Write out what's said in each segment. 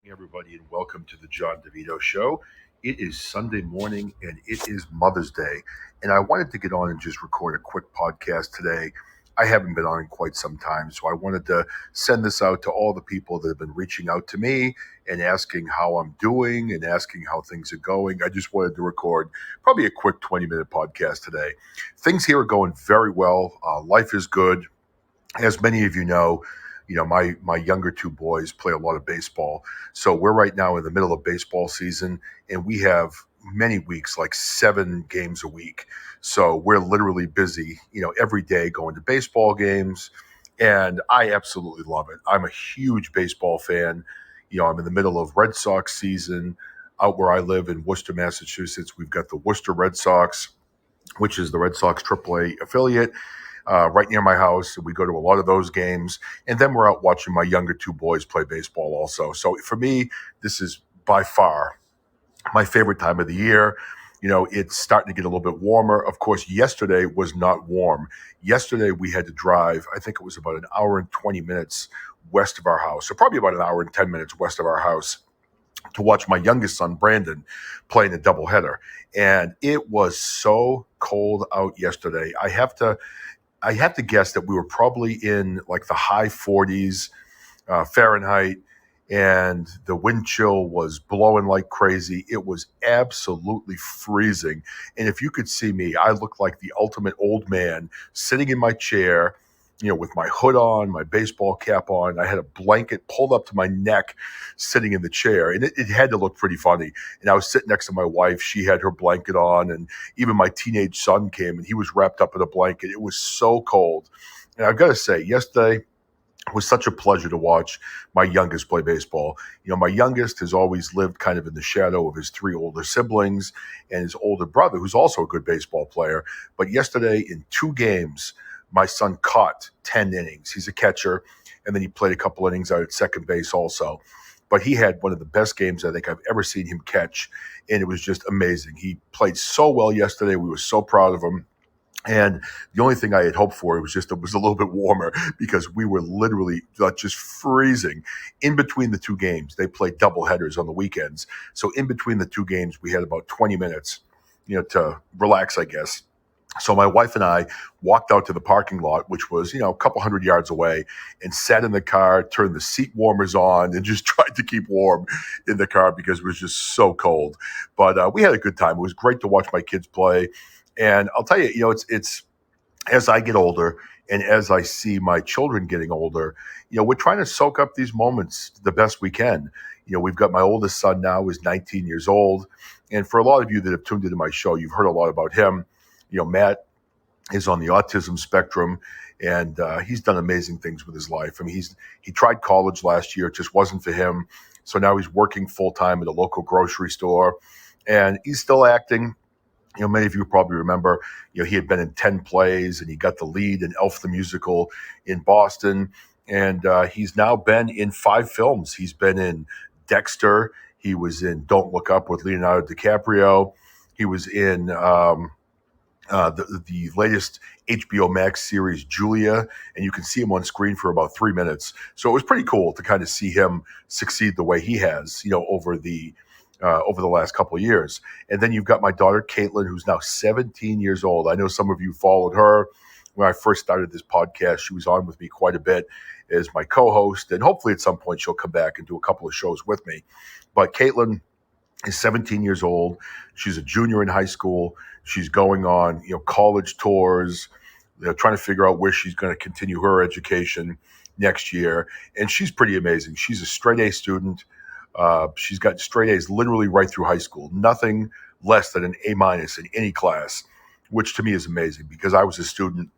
Everybody, and welcome to the John DeVito Show. It is Sunday morning and it is Mother's Day. And I wanted to get on and just record a quick podcast today. I haven't been on in quite some time, so I wanted to send this out to all the people that have been reaching out to me and asking how I'm doing and asking how things are going. I just wanted to record probably a quick 20-minute podcast today. Things here are going very well. Life is good. As many of my younger two boys play a lot of baseball. So we're right now in the middle of baseball season, and we have many weeks, like 7 games a week. So we're literally busy, every day going to baseball games, and I absolutely love it. I'm a huge baseball fan. I'm in the middle of Red Sox season. Out where I live in Worcester, Massachusetts, we've got the Worcester Red Sox, which is the Red Sox AAA affiliate, right near my house. We go to a lot of those games. And then we're out watching my younger two boys play baseball also. So for me, this is by far my favorite time of the year. It's starting to get a little bit warmer. Of course, yesterday was not warm. Yesterday, we had to drive, I think it was about an hour and 20 minutes west of our house, so probably about an hour and 10 minutes west of our house, to watch my youngest son, Brandon, play in a doubleheader. And it was so cold out yesterday. I have to guess that we were probably in like the high 40s Fahrenheit, and the wind chill was blowing like crazy. It was absolutely freezing. And if you could see me, I looked like the ultimate old man sitting in my chair, with my hood on, my baseball cap on. I had a blanket pulled up to my neck sitting in the chair, and it had to look pretty funny. And I was sitting next to my wife. She had her blanket on, and even my teenage son came, and he was wrapped up in a blanket. It was so cold. And I've got to say, yesterday, it was such a pleasure to watch my youngest play baseball. My youngest has always lived kind of in the shadow of his three older siblings and his older brother, who's also a good baseball player. But yesterday, in 2 games, my son caught 10 innings. He's a catcher, and then he played a couple innings out at second base also. But he had one of the best games I think I've ever seen him catch, and it was just amazing. He played so well yesterday. We were so proud of him. And the only thing I had hoped for was just it was a little bit warmer, because we were literally just freezing in between the 2 games. They played double headers on the weekends. So in between the 2 games, we had about 20 minutes, to relax, I guess. So my wife and I walked out to the parking lot, which was, a couple hundred yards away, and sat in the car, turned the seat warmers on, and just tried to keep warm in the car because it was just so cold. But we had a good time. It was great to watch my kids play. And I'll tell you, it's as I get older and as I see my children getting older, we're trying to soak up these moments the best we can. We've got my oldest son now, who's 19 years old. And for a lot of you that have tuned into my show, you've heard a lot about him. Matt is on the autism spectrum, and he's done amazing things with his life. I mean, he tried college last year. It just wasn't for him. So now he's working full time at a local grocery store, and he's still acting. Many of you probably remember, he had been in 10 plays, and he got the lead in Elf the Musical in Boston. And he's now been in 5 films. He's been in Dexter. He was in Don't Look Up with Leonardo DiCaprio. He was in the latest HBO Max series, Julia, and you can see him on screen for about 3 minutes. So it was pretty cool to kind of see him succeed the way he has, over the last couple of years. And then you've got my daughter, Caitlin, who's now 17 years old. I know some of you followed her when I first started this podcast. She was on with me quite a bit as my co-host, and hopefully at some point she'll come back and do a couple of shows with me. But Caitlin is 17 years old. She's a junior in high school. She's going on, college tours. They're trying to figure out where she's going to continue her education next year. And she's pretty amazing. She's a straight A student. She's got straight A's literally right through high school, nothing less than an A minus in any class, which to me is amazing, because I was a student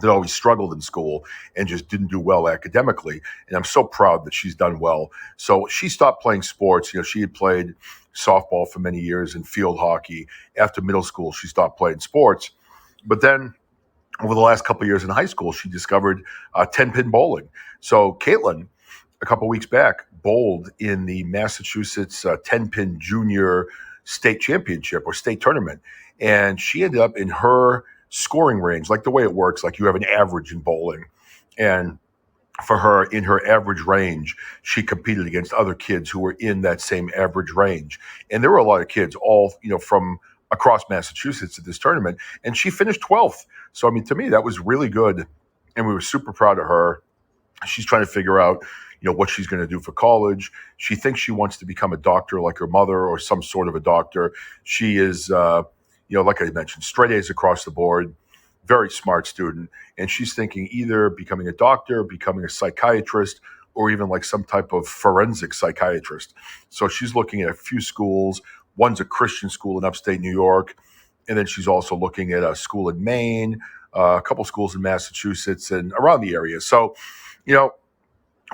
that always struggled in school and just didn't do well academically. And I'm so proud that she's done well. So she stopped playing sports. She had played softball for many years and field hockey. After middle school, she stopped playing sports. But then over the last couple of years in high school, she discovered 10-pin bowling. So Caitlin, a couple of weeks back, bowled in the Massachusetts 10-pin junior state championship or state tournament. And she ended up in her scoring range, like the way it works, like you have an average in bowling. And for her in her average range. She competed against other kids who were in that same average range. And there were a lot of kids all, from across Massachusetts at this tournament. And she finished 12th. So, I mean, to me, that was really good. And we were super proud of her. She's trying to figure out, what she's going to do for college. She thinks she wants to become a doctor like her mother or some sort of a doctor. She is, like I mentioned, straight A's across the board, very smart student. And she's thinking either becoming a doctor, becoming a psychiatrist, or even like some type of forensic psychiatrist. So she's looking at a few schools. One's a Christian school in upstate New York. And then she's also looking at a school in Maine, a couple schools in Massachusetts and around the area. So,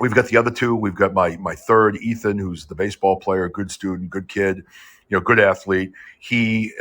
we've got the other two. We've got my third, Ethan, who's the baseball player, good student, good kid, good athlete. He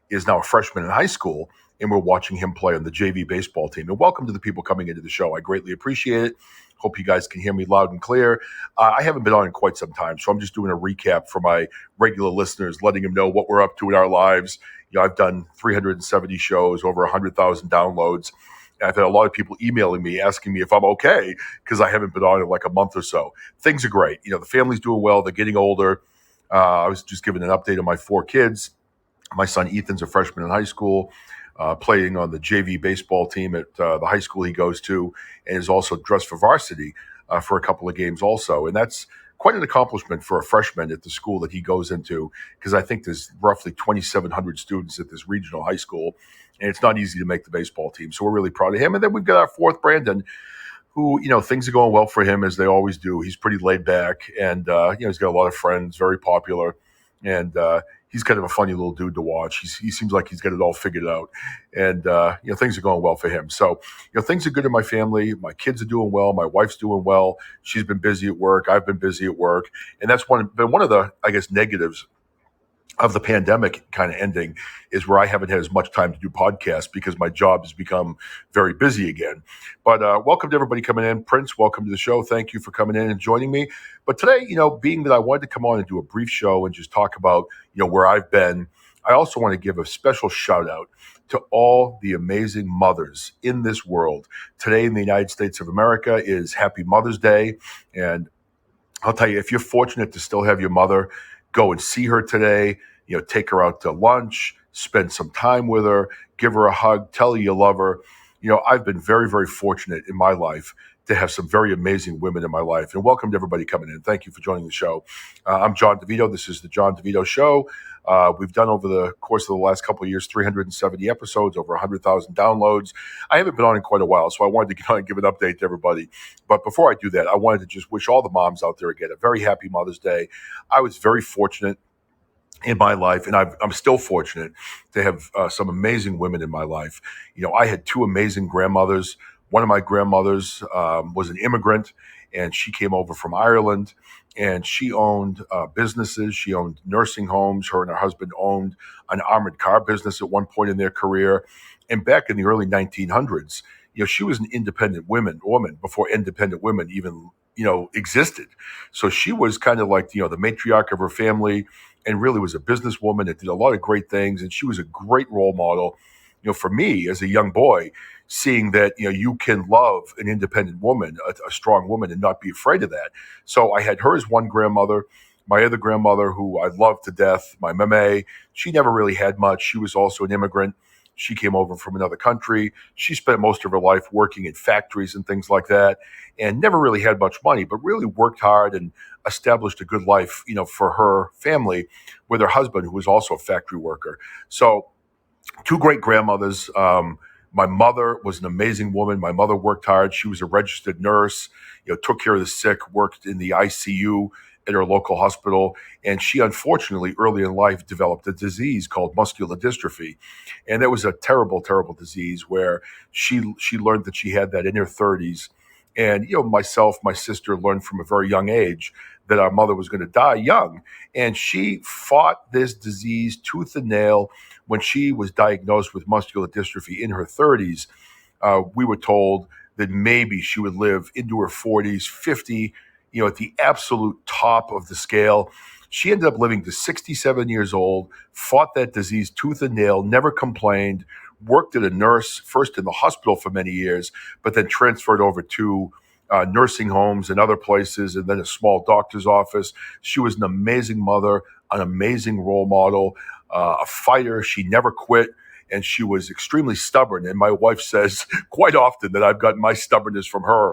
is now a freshman in high school, and we're watching him play on the JV baseball team. And welcome to the people coming into the show. I greatly appreciate it. Hope you guys can hear me loud and clear. I haven't been on in quite some time, so I'm just doing a recap for my regular listeners, letting them know what we're up to in our lives. I've done 370 shows, over 100,000 downloads. I've had a lot of people emailing me, asking me if I'm okay, because I haven't been on in like a month or so. Things are great. The family's doing well. They're getting older. I was just giving an update on my 4 kids. My son Ethan's a freshman in high school, playing on the JV baseball team at the high school he goes to, and is also dressed for varsity for a couple of games also. And that's quite an accomplishment for a freshman at the school that he goes into, because I think there's roughly 2,700 students at this regional high school, and it's not easy to make the baseball team. So we're really proud of him. And then we've got our 4th, Brandon, who, things are going well for him as they always do. He's pretty laid back, and, he's got a lot of friends, very popular, and he's kind of a funny little dude to watch. He seems like he's got it all figured out, and things are going well for him. So things are good in my family. My kids are doing well. My wife's doing well. She's been busy at work. I've been busy at work, and that's been one of the, I guess, negatives of the pandemic kind of ending, is where I haven't had as much time to do podcasts because my job has become very busy again. But welcome to everybody coming in. Prince, welcome to the show. Thank you for coming in and joining me. But today, being that I wanted to come on and do a brief show and just talk about, where I've been, I also want to give a special shout out to all the amazing mothers in this world. Today in the United States of America is Happy Mother's Day. And I'll tell you, if you're fortunate to still have your mother, go and see her today, take her out to lunch, spend some time with her, give her a hug, tell her you love her. I've been very, very fortunate in my life to have some very amazing women in my life. And welcome to everybody coming in. Thank you for joining the show. I'm John DeVito. This is the John DeVito Show. We've done over the course of the last couple of years, 370 episodes, over 100,000 downloads. I haven't been on in quite a while, so I wanted to get on and give an update to everybody. But before I do that, I wanted to just wish all the moms out there again a very happy Mother's Day. I was very fortunate in my life, and I'm still fortunate to have some amazing women in my life. I had 2 amazing grandmothers. One of my grandmothers was an immigrant, and she came over from Ireland, and she owned businesses. She owned nursing homes. Her and her husband owned an armored car business at one point in their career. And back in the early 1900s, she was an independent woman before independent women even, existed. So she was kind of like, the matriarch of her family, and really was a businesswoman that did a lot of great things. And she was a great role model, for me as a young boy, seeing that, you can love an independent woman, a strong woman, and not be afraid of that. So I had her as one grandmother. My other grandmother, who I loved to death, my mame, she never really had much. She was also an immigrant. She came over from another country. She spent most of her life working in factories and things like that, and never really had much money, but really worked hard and established a good life, for her family with her husband, who was also a factory worker. So 2 great grandmothers. My mother was an amazing woman. My mother worked hard. She was a registered nurse, took care of the sick, worked in the ICU at her local hospital. And she, unfortunately, early in life, developed a disease called muscular dystrophy. And that was a terrible, terrible disease where she learned that she had that in her 30s. And, myself, my sister learned from a very young age that our mother was going to die young. And she fought this disease tooth and nail. When she was diagnosed with muscular dystrophy in her 30s, we were told that maybe she would live into her 40s, 50, at the absolute top of the scale. She ended up living to 67 years old, fought that disease tooth and nail, never complained, worked as a nurse, first in the hospital for many years, but then transferred over to nursing homes and other places, and then a small doctor's office. She was an amazing mother, an amazing role model, a fighter. She never quit. And she was extremely stubborn. And my wife says quite often that I've gotten my stubbornness from her,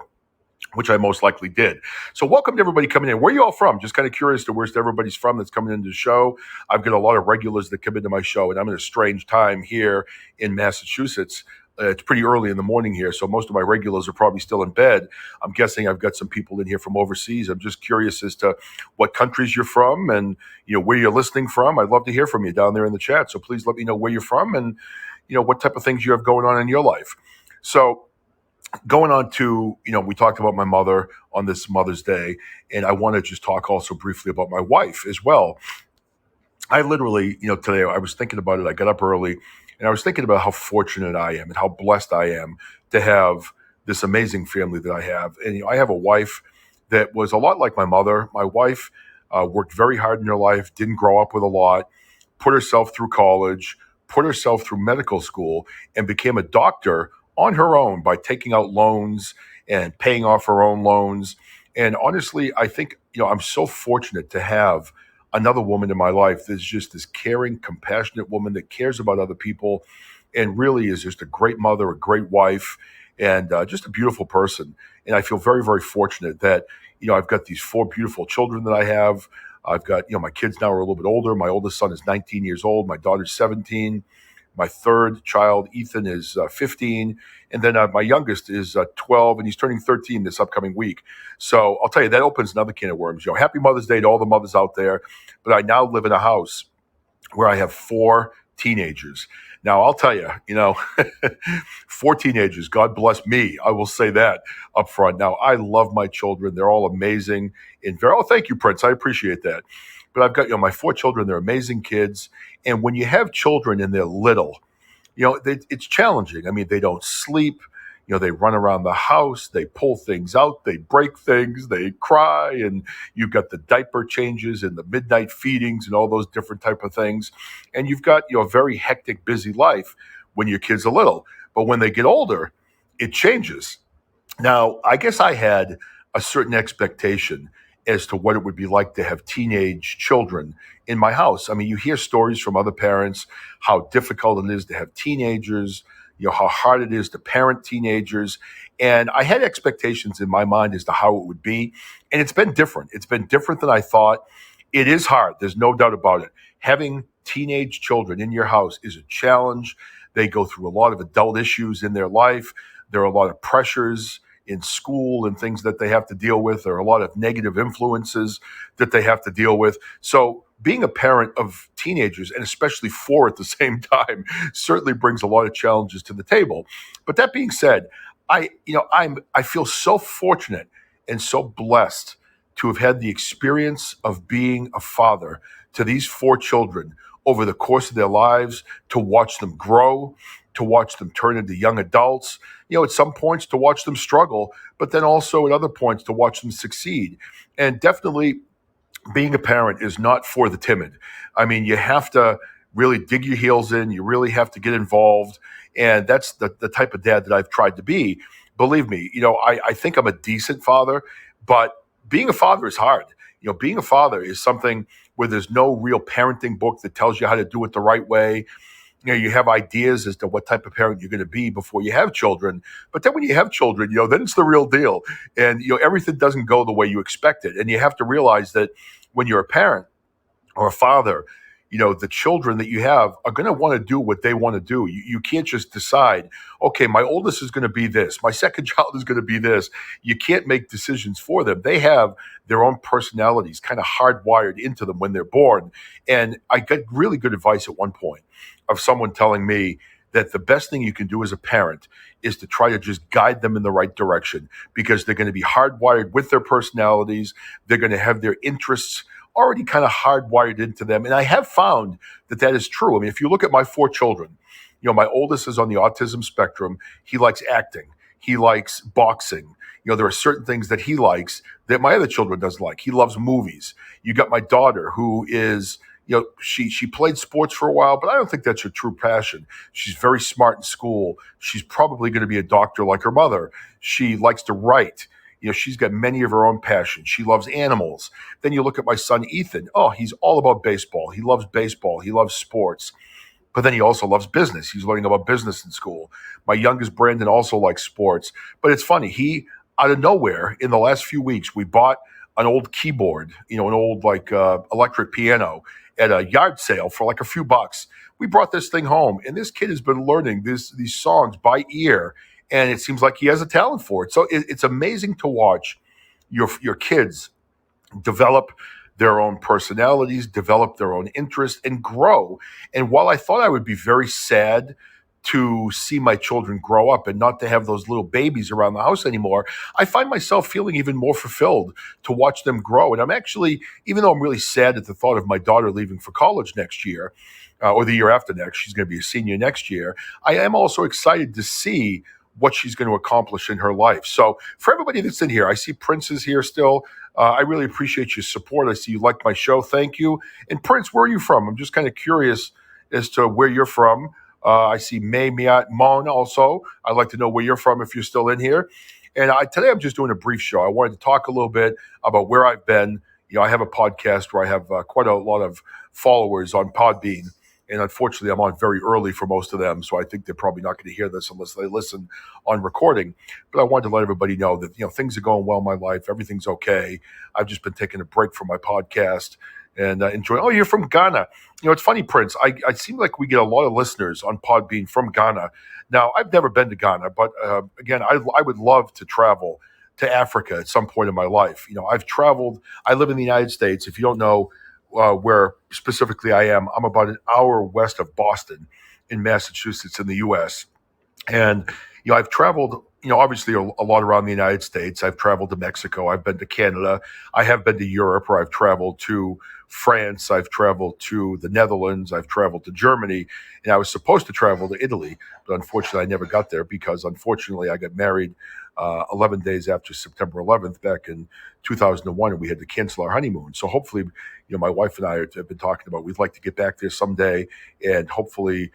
which I most likely did. So welcome to everybody coming in. Where are you all from? Just kind of curious to where everybody's from that's coming into the show. I've got a lot of regulars that come into my show, and I'm in a strange time here in Massachusetts. It's pretty early in the morning here, so most of my regulars are probably still in bed. I'm guessing I've got some people in here from overseas. I'm just curious as to what countries you're from and where you're listening from. I'd love to hear from you down there in the chat. So please let me know where you're from and what type of things you have going on in your life. So going on to, we talked about my mother on this Mother's Day, and I want to just talk also briefly about my wife as well. I literally, today I was thinking about it. I got up early and I was thinking about how fortunate I am and how blessed I am to have this amazing family that I have. And, I have a wife that was a lot like my mother. My wife worked very hard in her life, didn't grow up with a lot, put herself through college, put herself through medical school, and became a doctor on her own by taking out loans and paying off her own loans. And honestly, I think, I'm so fortunate to have another woman in my life that's just this caring, compassionate woman that cares about other people and really is just a great mother, a great wife, and just a beautiful person. And I feel very, very fortunate that, I've got these 4 beautiful children that I have. I've got, my kids now are a little bit older. My oldest son is 19 years old. My daughter's 17. My third child, Ethan, is 15. And then my youngest is 12, and he's turning 13 this upcoming week. So I'll tell you, that opens another can of worms. Happy Mother's Day to all the mothers out there. But I now live in a house where I have 4 teenagers. Now, I'll tell you, 4 teenagers, God bless me. I will say that up front. Now, I love my children. They're all amazing. Thank you, Prince. I appreciate that. But I've got, my 4 children. They're amazing kids. And when you have children and they're little, it's challenging. I mean, they don't sleep. They run around the house, they pull things out, they break things, they cry, and you've got the diaper changes and the midnight feedings and all those different type of things. And you've got, a very hectic, busy life when your kids are little. But when they get older, it changes. Now, I guess I had a certain expectation as to what it would be like to have teenage children in my house. I mean, you hear stories from other parents, how difficult it is to have teenagers, how hard it is to parent teenagers. And I had expectations in my mind as to how it would be. And it's been different. It's been different than I thought. It is hard. There's no doubt about it. Having teenage children in your house is a challenge. They go through a lot of adult issues in their life. There are a lot of pressures in school and things that they have to deal with. There are a lot of negative influences that they have to deal with. So being a parent of teenagers, and especially 4 at the same time, certainly brings a lot of challenges to the table. But that being said, I feel so fortunate and so blessed to have had the experience of being a father to these 4 children over the course of their lives, to watch them grow, to watch them turn into young adults, at some points to watch them struggle, but then also at other points to watch them succeed. And definitely being a parent is not for the timid. I mean, you have to really dig your heels in. You really have to get involved. And that's the type of dad that I've tried to be. Believe me, I think I'm a decent father, but being a father is hard. Being a father is something where there's no real parenting book that tells you how to do it the right way. You have ideas as to what type of parent you're going to be before you have children. But then when you have children, then it's the real deal. And, everything doesn't go the way you expect it. And you have to realize that when you're a parent or a father, the children that you have are going to want to do what they want to do. You can't just decide, okay, my oldest is going to be this. My second child is going to be this. You can't make decisions for them. They have their own personalities kind of hardwired into them when they're born. And I got really good advice at one point of someone telling me that the best thing you can do as a parent is to try to just guide them in the right direction, because they're going to be hardwired with their personalities. They're going to have their interests already kind of hardwired into them. And I have found that that is true. I mean, if you look at my 4 children, my oldest is on the autism spectrum. He likes acting. He likes boxing. There are certain things that he likes that my other children doesn't like. He loves movies. You got my daughter who is, she played sports for a while, but I don't think that's her true passion. She's very smart in school. She's probably going to be a doctor like her mother. She likes to write. She's got many of her own passions. She loves animals. Then you look at my son, Ethan. Oh, he's all about baseball. He loves baseball. He loves sports. But then he also loves business. He's learning about business in school. My youngest, Brandon, also likes sports. But it's funny. He, out of nowhere, in the last few weeks, we bought an old keyboard, an old electric piano at a yard sale for like a few bucks. We brought this thing home, and this kid has been learning these songs by ear, and it seems like he has a talent for it. So it's amazing to watch your kids develop their own personalities, develop their own interests, and grow. And while I thought I would be very sad to see my children grow up and not to have those little babies around the house anymore, I find myself feeling even more fulfilled to watch them grow. And I'm actually, even though I'm really sad at the thought of my daughter leaving for college next year, or the year after next, she's going to be a senior next year, I am also excited to see what she's going to accomplish in her life. So for everybody that's in here, I see Prince is here still. I really appreciate your support. I see you like my show. Thank you. And Prince, where are you from? I'm just kind of curious as to where you're from. I see May Miat Mon also. I'd like to know where you're from if you're still in here. And today I'm just doing a brief show. I wanted to talk a little bit about where I've been. I have a podcast where I have quite a lot of followers on Podbean. And unfortunately, I'm on very early for most of them, so I think they're probably not going to hear this unless they listen on recording. But I wanted to let everybody know that things are going well in my life. Everything's okay. I've just been taking a break from my podcast and enjoying. Oh, you're from Ghana. It's funny, Prince. I seem like we get a lot of listeners on Podbean from Ghana. Now, I've never been to Ghana, but again, I would love to travel to Africa at some point in my life. I've traveled. I live in the United States. If you don't know where specifically I am, I'm about an hour west of Boston in Massachusetts in the U.S. And, I've traveled, obviously a lot around the United States. I've traveled to Mexico. I've been to Canada. I have been to Europe, where I've traveled to France. I've traveled to the Netherlands. I've traveled to Germany. And I was supposed to travel to Italy, but unfortunately I never got there because unfortunately I got married 11 days after September 11th back in 2001, and we had to cancel our honeymoon. So hopefully, my wife and I have been talking about we'd like to get back there someday and hopefully,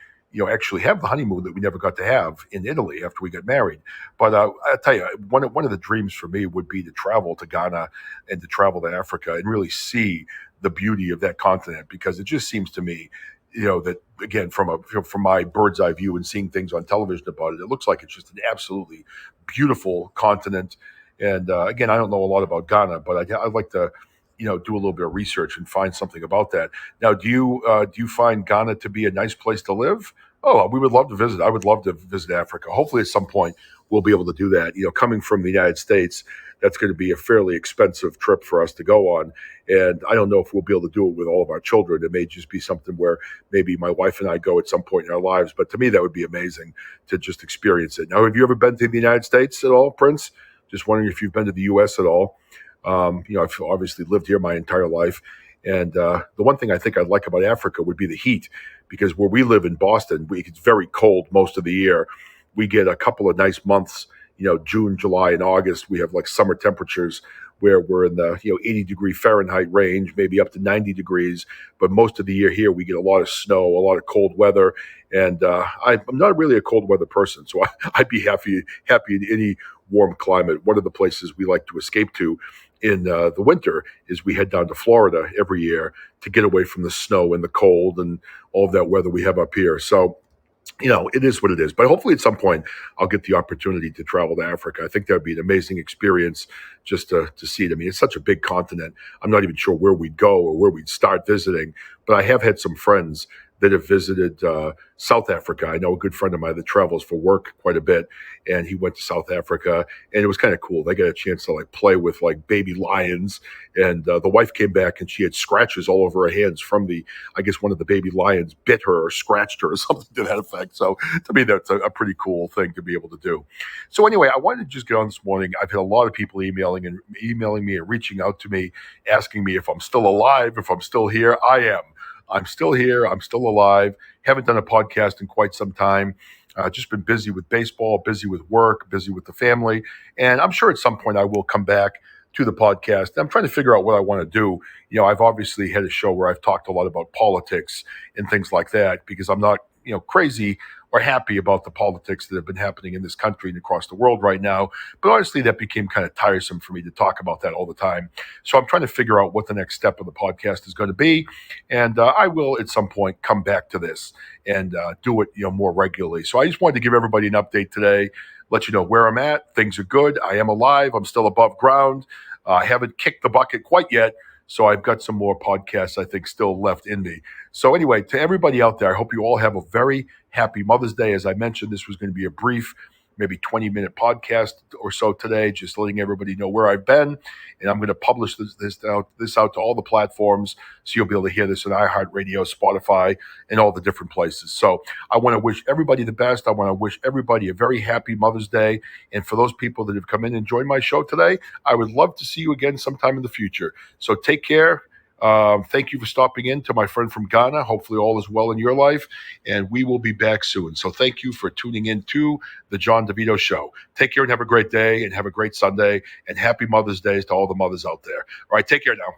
actually have the honeymoon that we never got to have in Italy after we got married. But I'll tell you, one of the dreams for me would be to travel to Ghana and to travel to Africa and really see the beauty of that continent, because it just seems to me, that again, from my bird's eye view and seeing things on television about it, it looks like it's just an absolutely beautiful continent. And again, I don't know a lot about Ghana, but I'd like to, do a little bit of research and find something about that. Now, do you find Ghana to be a nice place to live? Oh, we would love to visit. I would love to visit Africa. Hopefully, at some point, we'll be able to do that. Coming from the United States, that's going to be a fairly expensive trip for us to go on. And I don't know if we'll be able to do it with all of our children. It may just be something where maybe my wife and I go at some point in our lives. But to me, that would be amazing to just experience it. Now, have you ever been to the United States at all, Prince? Just wondering if you've been to the U.S. at all. I've obviously lived here my entire life. And the one thing I think I'd like about Africa would be the heat, because where we live in Boston, it's very cold most of the year. We get a couple of nice months, June, July, and August. We have like summer temperatures where we're in the 80-degree Fahrenheit range, maybe up to 90 degrees. But most of the year here, we get a lot of snow, a lot of cold weather. And I'm not really a cold weather person, so I'd be happy in any warm climate. One of the places we like to escape to in the winter is we head down to Florida every year to get away from the snow and the cold and all of that weather we have up here. So, it is what it is. But hopefully at some point I'll get the opportunity to travel to Africa. I think that would be an amazing experience just to see it. I mean, it's such a big continent. I'm not even sure where we'd go or where we'd start visiting, but I have had some friends that have visited South Africa. I know a good friend of mine that travels for work quite a bit, and he went to South Africa, and it was kind of cool. They got a chance to play with baby lions, and the wife came back and she had scratches all over her hands from I guess one of the baby lions bit her or scratched her or something to that effect. So to me, that's a pretty cool thing to be able to do. So anyway, I wanted to just get on this morning. I've had a lot of people emailing me and reaching out to me, asking me if I'm still alive, if I'm still here. I am. I'm still here. I'm still alive. Haven't done a podcast in quite some time. Just been busy with baseball, busy with work, busy with the family. And I'm sure at some point I will come back to the podcast. I'm trying to figure out what I want to do. I've obviously had a show where I've talked a lot about politics and things like that because I'm not, crazy or happy about the politics that have been happening in this country and across the world right now. But honestly, that became kind of tiresome for me to talk about that all the time. So I'm trying to figure out what the next step of the podcast is going to be, and I will at some point come back to this and do it, more regularly. So I just wanted to give everybody an update today, let you know where I'm at. Things are good. I am alive. I'm still above ground. I haven't kicked the bucket quite yet. So I've got some more podcasts, I think, still left in me. So anyway, to everybody out there, I hope you all have a very happy Mother's Day. As I mentioned, this was going to be a brief, maybe 20-minute podcast or so today, just letting everybody know where I've been. And I'm going to publish this out to all the platforms, so you'll be able to hear this on iHeartRadio, Spotify, and all the different places. So I want to wish everybody the best. I want to wish everybody a very happy Mother's Day. And for those people that have come in and joined my show today, I would love to see you again sometime in the future. So take care. Thank you for stopping in to my friend from Ghana. Hopefully all is well in your life, and we will be back soon. So thank you for tuning in to the John DeVito Show. Take care and have a great day, and have a great Sunday, and happy Mother's Day to all the mothers out there. All right, take care now.